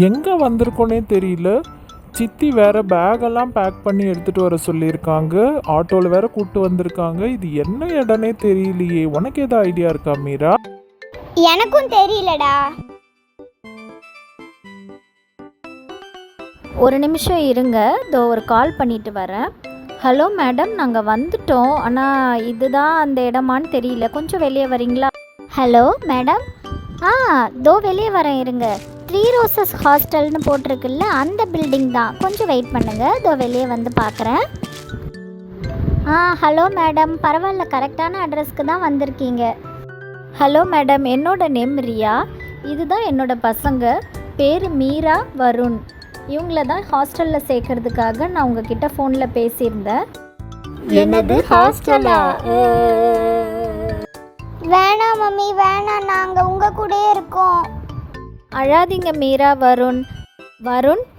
எங்கே வந்திருக்கோன்னே தெரியல. சித்தி வேற பேக்கெல்லாம் பேக் பண்ணி எடுத்துகிட்டு வர சொல்லியிருக்காங்க. ஆட்டோவில் வேற கூப்பிட்டு வந்திருக்காங்க. இது என்ன இடம்னே தெரியலையே. உனக்கு ஏதாவது ஐடியா இருக்கா மீரா? எனக்கும் தெரியலடா. ஒரு நிமிஷம் இருங்க, இதோ ஒரு கால் பண்ணிட்டு வரேன். ஹலோ மேடம், நாங்கள் வந்துட்டோம். ஆனால் இதுதான் அந்த இடமான்னு தெரியல, கொஞ்சம் வெளியே வரீங்களா? ஹலோ மேடம், தோ வெளியே வரேன் இருங்க. 3 ரோசஸ் ஹாஸ்டல்னு போட்டிருக்குல்ல, அந்த பில்டிங் தான். கொஞ்சம் வெயிட் பண்ணுங்கள், இதோ வெளியே வந்து பார்க்குறேன். ஹலோ மேடம், பரவாயில்ல, கரெக்டான அட்ரஸ்க்கு தான் வந்திருக்கீங்க. ஹலோ மேடம், என்னோட நேம் ரியா. இதுதான் என்னோட பசங்க, பேர் மீரா, வருண். இவங்கள தான் ஹாஸ்டலில் சேர்க்கறதுக்காக நான் உங்ககிட்ட ஃபோனில் பேசியிருந்தேன். என்னது ஹாஸ்டலா? வேணாம் மம்மி, வேணாம், நாங்கள் உங்கள் கூடயே இருக்கோம். அழாதீங்க மீரா, வருண்.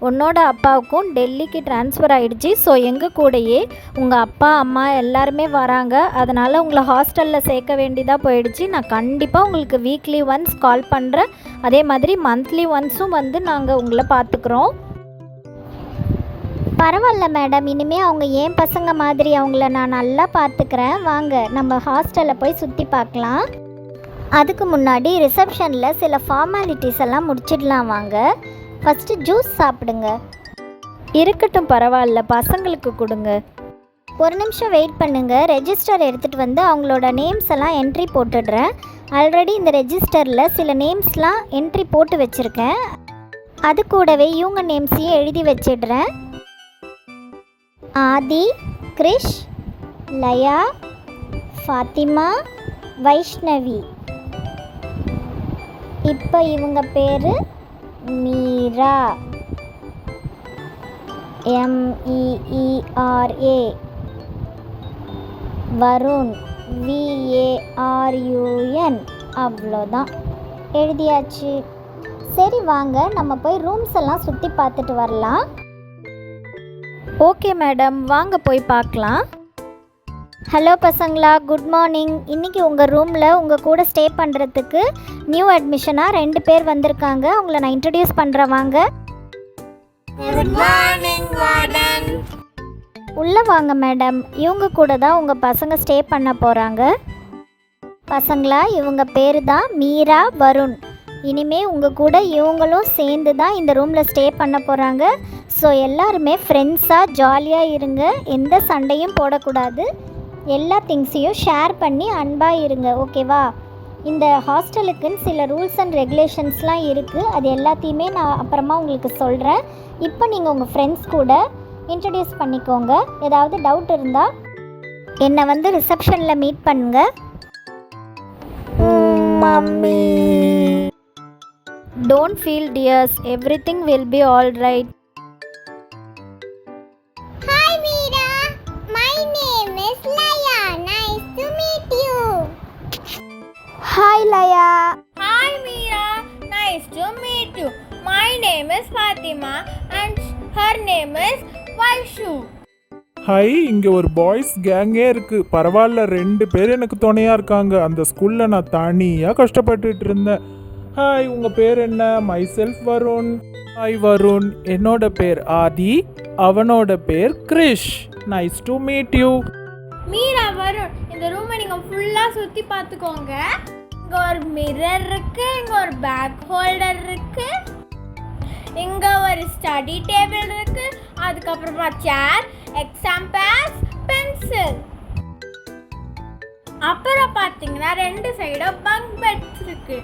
உன்னோட அப்பாவுக்கும் டெல்லிக்கு ட்ரான்ஸ்ஃபர் ஆகிடுச்சு. ஸோ எங்கள் கூடயே உங்கள் அப்பா அம்மா எல்லாருமே வராங்க. அதனால் உங்களை ஹாஸ்டலில் சேர்க்க வேண்டியதாக போயிடுச்சு. நான் கண்டிப்பாக உங்களுக்கு வீக்லி ஒன்ஸ் கால் பண்ணுறேன். அதே மாதிரி மந்த்லி ஒன்ஸும் வந்து நாங்கள் உங்களை பார்த்துக்குறோம். பரவாயில்ல மேடம், இனிமேல் அவங்க ஏன் பசங்க மாதிரி, அவங்கள நான் நல்லா பார்த்துக்கிறேன். வாங்க நம்ம ஹாஸ்டலில் போய் சுற்றி பார்க்கலாம். அதுக்கு முன்னாடி ரிசப்ஷனில் சில ஃபார்மாலிட்டிஸ் எல்லாம் முடிச்சிடலாம். வாங்க, ஃபஸ்ட்டு ஜூஸ் சாப்பிடுங்க. இருக்கட்டும், பரவாயில்ல, பசங்களுக்கு கொடுங்க. ஒரு நிமிஷம் வெயிட் பண்ணுங்கள். ரெஜிஸ்டர் எடுத்துகிட்டு வந்து அவங்களோட நேம்ஸ் எல்லாம் என்ட்ரி போட்டுடுறேன். ஆல்ரெடி இந்த ரெஜிஸ்டரில் சில நேம்ஸ்லாம் என்ட்ரி போட்டு வச்சுருக்கேன். அது கூடவே இவங்க நேம்ஸையும் எழுதி வச்சிடுறேன். ஆதி, கிரிஷ், லயா, ஃபாத்திமா, வைஷ்ணவி. இப்போ இவங்க பேர் மீரா, MEERA, வருண், VARUN. அவ்வளோதான், எழுதியாச்சு. சரி வாங்க, நம்ம போய் ரூம்ஸ் எல்லாம் சுற்றி பார்த்துட்டு வரலாம். ஓகே மேடம், வாங்க போய் பார்க்கலாம். ஹலோ பசங்களா, குட் மார்னிங். இன்றைக்கி உங்கள் ரூமில் உங்கள் கூட ஸ்டே பண்ணுறதுக்கு நியூ அட்மிஷனாக 2 பேர் வந்திருக்காங்க. உங்களை நான் இன்ட்ரடியூஸ் பண்ணுறேன், வாங்க. Good morning warden. உள்ளே வாங்க மேடம். இவங்க கூட தான் உங்கள் பசங்க ஸ்டே பண்ண போகிறாங்க. பசங்களா, இவங்க பேர் தான் மீரா, வருண். இனிமே உங்கள் கூட இவங்களும் சேர்ந்து தான் இந்த ரூமில் ஸ்டே பண்ண போகிறாங்க. ஸோ எல்லாருமே ஃப்ரெண்ட்ஸாக ஜாலியாக இருங்க. எந்த சண்டையும் போடக்கூடாது. எல்லா திங்ஸையும் ஷேர் பண்ணி அன்பாக இருங்க, ஓகேவா? இந்த ஹாஸ்டலுக்குன்னு சில ரூல்ஸ் அண்ட் ரெகுலேஷன்ஸ்லாம் இருக்குது. அது எல்லாத்தையுமே நான் அப்புறமா உங்களுக்கு சொல்கிறேன். இப்போ நீங்கள் உங்கள் ஃப்ரெண்ட்ஸ் கூட இன்ட்ரடியூஸ் பண்ணிக்கோங்க. ஏதாவது டவுட் இருந்தால் என்னை வந்து ரிசப்ஷனில் மீட் பண்ணுங்கள். Mummy. Don't feel dears, everything will be all right. Hi Meera, my name is Laya. Nice to meet you. Hi Laya. Hi Meera, nice to meet you. My name is Fatima and her name is Vaishu. High, இங்கே ஒரு boys கேங்கே இருக்குது. பரவாயில்ல, 2 பேர் எனக்கு துணையாக இருக்காங்க. அந்த ஸ்கூலில் நான் தனியாக கஷ்டப்பட்டுட்டு இருந்தேன். ஹாய், உங்கள் பேர் என்ன? Myself Varun. Hi Varun, என்னோட பேர் ஆதி, அவனோட பேர் Krish. Nice to meet you. Meera, Varun, இந்த ரூமை நீங்கள் ஃபுல்லாக சுற்றி பார்த்துக்கோங்க. இங்கே ஒரு மிரர் இருக்கு, இங்கே ஒரு பேக் ஹோல்டர் இருக்கு, இங்கே ஒரு ஸ்டடி டேபிள் இருக்கு, அதுக்கப்புறமா சேர், எக்ஸாம் பேட்ஸ், பென்சில். அப்புறம் பார்த்தீங்கன்னா 2 சைடும் பங்க் பெட்ஸ் இருக்கு.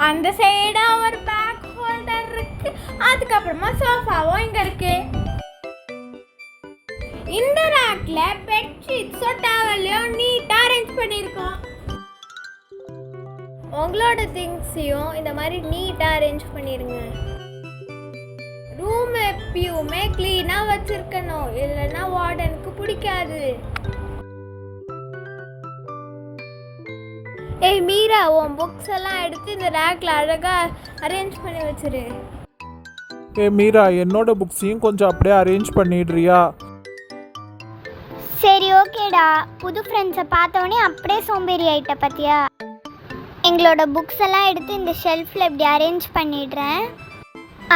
அந்த சைடா ஒரு பேக் ஹோல்டர் இருக்கு, அதுக்கப்புறமா சோஃபாவும் இங்க இருக்கு. இந்த ரேக்ல பெட்ஷீட்ஸோ டவலையும் நீட்டா அரேஞ்ச் பண்ணியிருக்கோம். உங்களோட திங்ஸையும் இந்த மாதிரி நீட்டா அரேஞ்ச் பண்ணிருங்க. ரூம் எப்பயுமே கிளீனா வச்சிருக்கணும், இல்லைன்னா வார்டனுக்கு பிடிக்காது. ஏய் மீரா, உன் புக்ஸ் எல்லாம் எடுத்து இந்த ரேக்ல அழகா அரேஞ்ச் பண்ணி வச்சிரு. மீரா, என்னோட புக்ஸையும் கொஞ்சம் அப்படியே அரேஞ்ச் பண்ணிடுறியா? சரி ஓகேடா. புது ஃப்ரெண்ட்ஸை பார்த்தவொடனே அப்படியே சோம்பேறி ஆயிட்ட பத்தியா? எங்களோட புக்ஸ் எல்லாம் எடுத்து இந்த ஷெல்ஃபில் இப்படி அரேஞ்ச் பண்ணிடுறேன்.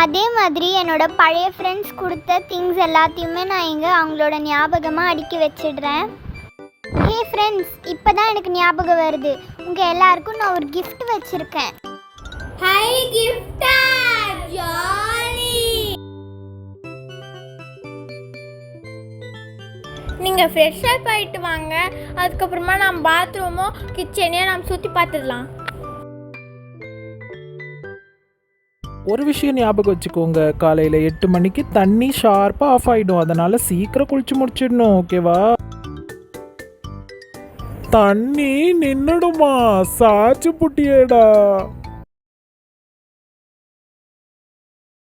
அதே மாதிரி என்னோட பழைய ஃப்ரெண்ட்ஸ் கொடுத்த திங்ஸ் எல்லாத்தையுமே நான் இங்கே அவங்களோட ஞாபகமாக அடுக்கி வச்சிடுறேன். ஹே ஃப்ரெண்ட்ஸ், இப்போ தான் எனக்கு ஞாபகம் வருது, உங்கள் எல்லாருக்கும் நான் ஒரு gift வச்சுருக்கேன். ஹை கிஃப்டா ஜாலி. நீங்கள் ஃப்ரெஷ் அப் ஆகிட்டு வாங்க, அதுக்கப்புறமா நம்ம பாத்ரூமோ கிச்சனையோ நம்ம சுற்றி பார்த்துடலாம். ஒரு விஷயம் ஞாபகம் வச்சுக்கோங்க, காலையில் 8 மணிக்கு தண்ணி ஷார்ப்பாக ஆஃப் ஆகிடும். அதனால் சீக்கிரம் குளிச்சு முடிச்சிடணும், ஓகேவா? தண்ணி நின்னுடுமா? சாச்சு புட்டியேடா.